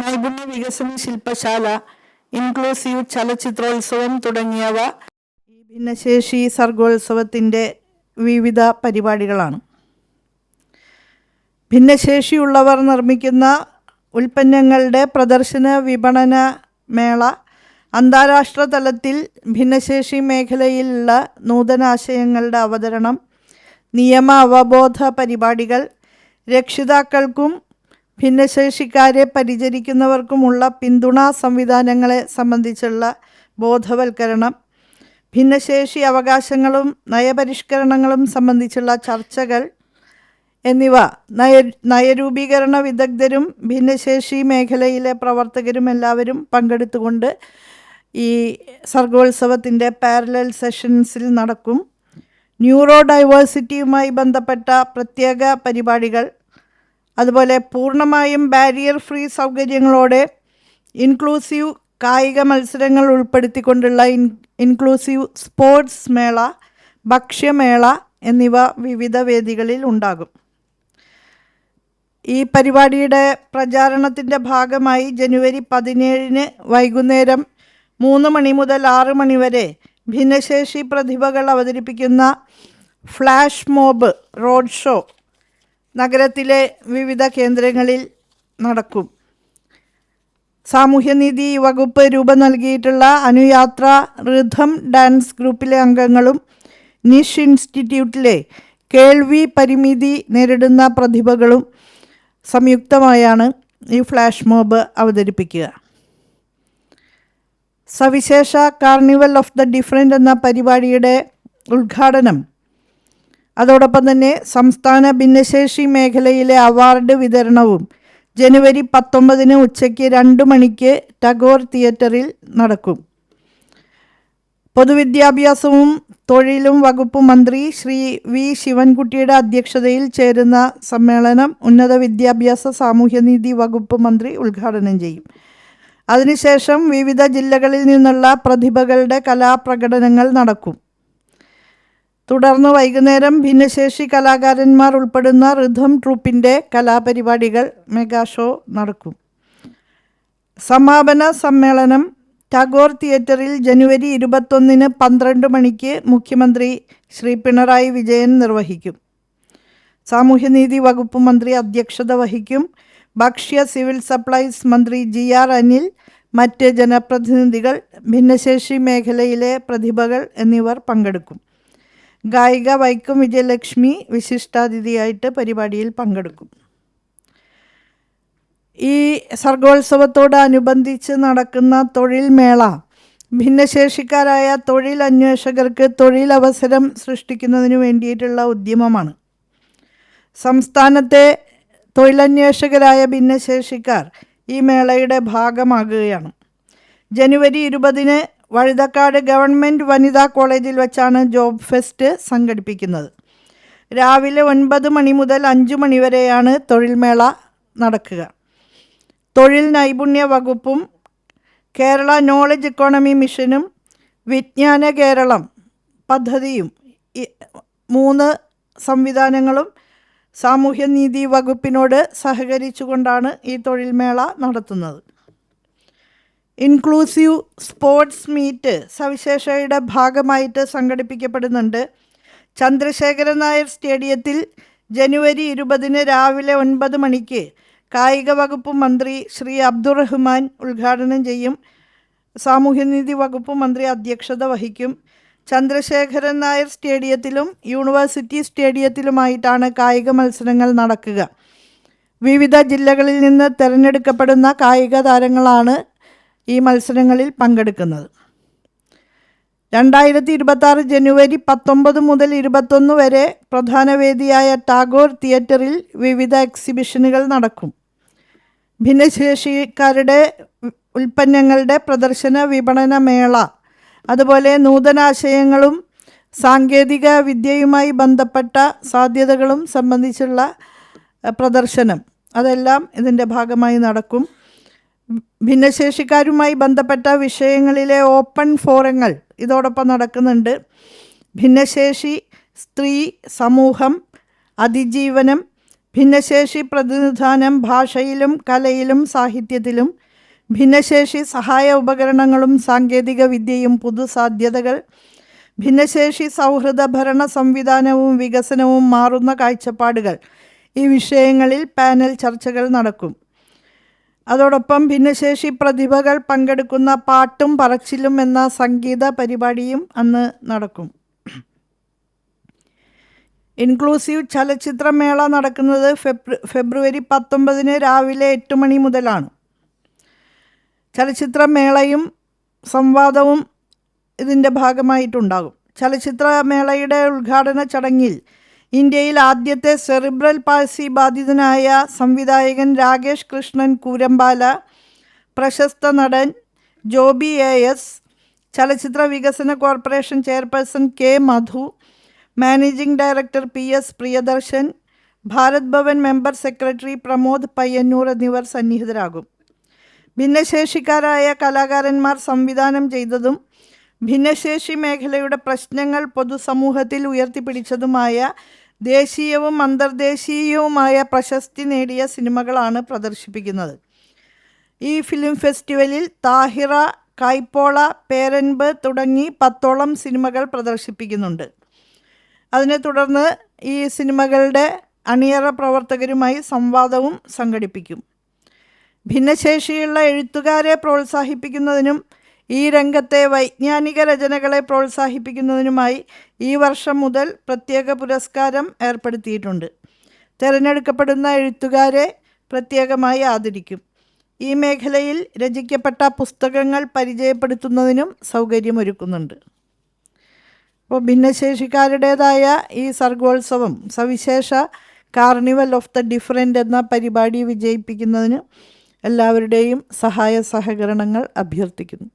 നൈപുണ്യ വികസന ശില്പശാല, ഇൻക്ലൂസീവ് ചലച്ചിത്രോത്സവം തുടങ്ങിയവ ഈ ഭിന്നശേഷി സർഗോത്സവത്തിൻ്റെ വിവിധ പരിപാടികളാണ്. ഭിന്നശേഷിയുള്ളവർ നിർമ്മിക്കുന്ന ഉൽപ്പന്നങ്ങളുടെ പ്രദർശന വിപണന മേള, അന്താരാഷ്ട്ര തലത്തിൽ ഭിന്നശേഷി മേഖലയിലുള്ള നൂതനാശയങ്ങളുടെ അവതരണം, നിയമ അവബോധ പരിപാടികൾ, രക്ഷിതാക്കൾക്കും ഭിന്നശേഷിക്കാരെ പരിചരിക്കുന്നവർക്കുമുള്ള പിന്തുണാ സംവിധാനങ്ങളെ സംബന്ധിച്ചുള്ള ബോധവൽക്കരണം, ഭിന്നശേഷി അവകാശങ്ങളും നയപരിഷ്കരണങ്ങളും സംബന്ധിച്ചുള്ള ചർച്ചകൾ എന്നിവ നയരൂപീകരണ വിദഗ്ധരും ഭിന്നശേഷി മേഖലയിലെ പ്രവർത്തകരും എല്ലാവരും പങ്കെടുത്തുകൊണ്ട് ഈ സർഗോത്സവത്തിൻ്റെ പാരലൽ സെഷൻസിൽ നടക്കും. ന്യൂറോ ഡൈവേഴ്സിറ്റിയുമായി ബന്ധപ്പെട്ട പ്രത്യേക പരിപാടികൾ, അതുപോലെ പൂർണ്ണമായും ബാരിയർ ഫ്രീ സൗകര്യങ്ങളോടെ ഇൻക്ലൂസീവ് കായിക മത്സരങ്ങൾ ഉൾപ്പെടുത്തിക്കൊണ്ടുള്ള ഇൻക്ലൂസീവ് സ്പോർട്സ് മേള, ഭക്ഷ്യമേള എന്നിവ വിവിധ വേദികളിൽ ഉണ്ടാകും. ഈ പരിപാടിയുടെ പ്രചാരണത്തിൻ്റെ ഭാഗമായി ജനുവരി 17 വൈകുന്നേരം 3 മണി മുതൽ 6 മണി വരെ ഭിന്നശേഷി പ്രതിഭകൾ അവതരിപ്പിക്കുന്ന ഫ്ലാഷ് മോബ് റോഡ് ഷോ നഗരത്തിലെ വിവിധ കേന്ദ്രങ്ങളിൽ നടക്കും. സാമൂഹ്യനീതി വകുപ്പ് രൂപം നൽകിയിട്ടുള്ള അനുയാത്ര റിഥം ഡാൻസ് ഗ്രൂപ്പിലെ അംഗങ്ങളും നിഷ് ഇൻസ്റ്റിറ്റ്യൂട്ടിലെ കേൾവി പരിമിതി നേരിടുന്ന പ്രതിഭകളും സംയുക്തമായാണ് ഈ ഫ്ലാഷ് മോബ് അവതരിപ്പിക്കുക. സവിശേഷ കാർണിവൽ ഓഫ് ദ ഡിഫറൻറ്റ് എന്ന പരിപാടിയുടെ ഉദ്ഘാടനം, അതോടൊപ്പം തന്നെ സംസ്ഥാന ഭിന്നശേഷി മേഖലയിലെ അവാർഡ് വിതരണവും ജനുവരി 19 ഉച്ചയ്ക്ക് 2 മണിക്ക് ടാഗോർ തിയേറ്ററിൽ നടക്കും. പൊതുവിദ്യാഭ്യാസവും തൊഴിലും വകുപ്പ് മന്ത്രി ശ്രീ വി ശിവൻകുട്ടിയുടെ അധ്യക്ഷതയിൽ ചേരുന്ന സമ്മേളനം ഉന്നത വിദ്യാഭ്യാസ സാമൂഹ്യനീതി വകുപ്പ് മന്ത്രി ഉദ്ഘാടനം ചെയ്യും. അതിനുശേഷം വിവിധ ജില്ലകളിൽ നിന്നുള്ള പ്രതിഭകളുടെ കലാപ്രകടനങ്ങൾ നടക്കും. തുടർന്ന് വൈകുന്നേരം ഭിന്നശേഷി കലാകാരന്മാർ ഉൾപ്പെടുന്ന റിഥം ട്രൂപ്പിൻ്റെ കലാപരിപാടികൾ മെഗാ ഷോ നടക്കും. സമാപന സമ്മേളനം ടാഗോർ തിയേറ്ററിൽ ജനുവരി 21 12 മണിക്ക് മുഖ്യമന്ത്രി ശ്രീ പിണറായി വിജയൻ നിർവഹിക്കും. സാമൂഹ്യനീതി വകുപ്പ് മന്ത്രി അധ്യക്ഷത വഹിക്കും. ഭക്ഷ്യ സിവിൽ സപ്ലൈസ് മന്ത്രി GR അനിൽ, മറ്റ് ജനപ്രതിനിധികൾ, ഭിന്നശേഷി മേഖലയിലെ പ്രതിഭകൾ എന്നിവർ പങ്കെടുക്കും. ഗായിക വൈക്കം വിജയലക്ഷ്മി വിശിഷ്ടാതിഥിയായിട്ട് പരിപാടിയിൽ പങ്കെടുക്കും. ഈ സർഗോത്സവത്തോടനുബന്ധിച്ച് നടക്കുന്ന തൊഴിൽ മേള ഭിന്നശേഷിക്കാരായ തൊഴിൽ അന്വേഷകർക്ക് തൊഴിലവസരം സൃഷ്ടിക്കുന്നതിന് വേണ്ടിയിട്ടുള്ള ഉദ്യമമാണ്. സംസ്ഥാനത്തെ തൊഴിലന്വേഷകരായ ഭിന്നശേഷിക്കാർ ഈ മേളയുടെ ഭാഗമാകുകയാണ്. ജനുവരി 20 വഴുതക്കാട് ഗവൺമെൻറ് വനിതാ കോളേജിൽ വെച്ചാണ് ജോബ് ഫെസ്റ്റ് സംഘടിപ്പിക്കുന്നത്. രാവിലെ 9 മണി മുതൽ 5 മണി വരെയാണ് തൊഴിൽ മേള നടക്കുക. തൊഴിൽ നൈപുണ്യ വകുപ്പും കേരള നോളജ് ഇക്കോണമി മിഷനും വിജ്ഞാന കേരളം പദ്ധതിയും 3 സംവിധാനങ്ങളും സാമൂഹ്യനീതി വകുപ്പിനോട് സഹകരിച്ചുകൊണ്ടാണ് ഈ തൊഴിൽ മേള നടത്തുന്നത്. ഇൻക്ലൂസീവ് സ്പോർട്സ് മീറ്റ് സവിശേഷയുടെ ഭാഗമായിട്ട് സംഘടിപ്പിക്കപ്പെടുന്നുണ്ട്. ചന്ദ്രശേഖരൻ നായർ സ്റ്റേഡിയത്തിൽ ജനുവരി 20 രാവിലെ 9 മണിക്ക് കായിക വകുപ്പ് മന്ത്രി ശ്രീ അബ്ദുറഹ്മാൻ ഉദ്ഘാടനം ചെയ്യും. സാമൂഹ്യനീതി വകുപ്പ് മന്ത്രി അധ്യക്ഷത വഹിക്കും. ചന്ദ്രശേഖരൻ നായർ സ്റ്റേഡിയത്തിലും യൂണിവേഴ്സിറ്റി സ്റ്റേഡിയത്തിലുമായിട്ടാണ് കായിക മത്സരങ്ങൾ നടക്കുക. വിവിധ ജില്ലകളിൽ നിന്ന് തിരഞ്ഞെടുക്കപ്പെടുന്ന കായിക താരങ്ങളാണ് ഈ മത്സരങ്ങളിൽ പങ്കെടുക്കുന്നത്. 2026 ജനുവരി 19 മുതൽ 21 വരെ പ്രധാന വേദിയായ ടാഗോർ തിയേറ്ററിൽ വിവിധ എക്സിബിഷനുകൾ നടക്കും. ഭിന്നശേഷിക്കാരുടെ ഉൽപ്പന്നങ്ങളുടെ പ്രദർശന വിപണന മേള, അതുപോലെ നൂതനാശയങ്ങളും സാങ്കേതിക വിദ്യയുമായി ബന്ധപ്പെട്ട സാധ്യതകളും സംബന്ധിച്ചുള്ള പ്രദർശനം, അതെല്ലാം ഇതിൻ്റെ ഭാഗമായി നടക്കും. ഭിന്നശേഷിക്കാരുമായി ബന്ധപ്പെട്ട വിഷയങ്ങളിലെ ഓപ്പൺ ഫോറങ്ങൾ ഇതോടൊപ്പം നടക്കുന്നുണ്ട്. ഭിന്നശേഷി, സ്ത്രീ, സമൂഹം, അതിജീവനം, ഭിന്നശേഷി പ്രതിനിധാനം ഭാഷയിലും കലയിലും സാഹിത്യത്തിലും, ഭിന്നശേഷി സഹായ ഉപകരണങ്ങളും സാങ്കേതിക വിദ്യയും പുതുസാധ്യതകൾ, ഭിന്നശേഷി സൗഹൃദ ഭരണ സംവിധാനവും വികസനവും, മാറുന്ന കാഴ്ചപ്പാടുകൾ, ഈ വിഷയങ്ങളിൽ പാനൽ ചർച്ചകൾ നടക്കും. അതോടൊപ്പം ഭിന്നശേഷി പ്രതിഭകൾ പങ്കെടുക്കുന്ന പാട്ടും പറച്ചിലും എന്ന സംഗീത പരിപാടിയും അന്ന് നടക്കും. ഇൻക്ലൂസീവ് ചലച്ചിത്രമേള നടക്കുന്നത് ഫെബ്രുവരി 19 രാവിലെ 8 മണി മുതലാണ്. ചലച്ചിത്രമേളയും സംവാദവും ഇതിൻ്റെ ഭാഗമായിട്ടുണ്ടാകും. ചലച്ചിത്രമേളയുടെ ഉദ്ഘാടന ചടങ്ങിൽ ഇന്ത്യയിൽ ആദ്യത്തെ സെറിബ്രൽ പാൾസി ബാധിതനായ സംവിധായകൻ രാകേഷ് കൃഷ്ണൻ കൂരമ്പാല, പ്രശസ്ത നടൻ ജോബി AS, ചലച്ചിത്ര വികസന corporation chairperson K Madhu, managing director PS Priyadarshan, Bharat Bhavan member secretary Pramod Payyanur എന്നിവർ സന്നിഹിതരാകും. ഭിന്നശേഷിക്കാരായ കലാകാരന്മാർ സംവിധാനം ചെയ്തതും ഭിന്നശേഷി മേഖലയുടെ പ്രശ്നങ്ങൾ പൊതുസമൂഹത്തിൽ ഉയർത്തിപ്പിടിച്ചതുമായ ദേശീയവും അന്തർദേശീയവുമായ പ്രശസ്തി നേടിയ സിനിമകളാണ് പ്രദർശിപ്പിക്കുന്നത്. ഈ ഫിലിം ഫെസ്റ്റിവലിൽ താഹിറ, കായ്പോള, പേരൻപ് തുടങ്ങി 10ഓളം സിനിമകൾ പ്രദർശിപ്പിക്കുന്നുണ്ട്. അതിനെ തുടർന്ന് ഈ സിനിമകളുടെ അണിയറ പ്രവർത്തകരുമായി സംവാദവും സംഘടിപ്പിക്കും. ഭിന്നശേഷിയുള്ള എഴുത്തുകാരെ പ്രോത്സാഹിപ്പിക്കുന്നതിനും ഈ രംഗത്തെ വൈജ്ഞാനിക രചനകളെ പ്രോത്സാഹിപ്പിക്കുന്നതിനുമായി ഈ വർഷം മുതൽ പ്രത്യേക പുരസ്കാരം ഏർപ്പെടുത്തിയിട്ടുണ്ട്. തിരഞ്ഞെടുക്കപ്പെടുന്ന എഴുത്തുകാരെ പ്രത്യേകമായി ആദരിക്കും. ഈ മേഖലയിൽ രചിക്കപ്പെട്ട പുസ്തകങ്ങൾ പരിചയപ്പെടുത്തുന്നതിനും സൗകര്യമൊരുക്കുന്നുണ്ട്. അപ്പോൾ ഭിന്നശേഷിക്കാരുടേതായ ഈ സർഗോത്സവം, സവിശേഷ കാർണിവൽ ഓഫ് ദ ഡിഫറൻറ്റ് എന്ന പരിപാടി വിജയിപ്പിക്കുന്നതിന് എല്ലാവരുടെയും സഹായ സഹകരണങ്ങൾ അഭ്യർത്ഥിക്കുന്നു.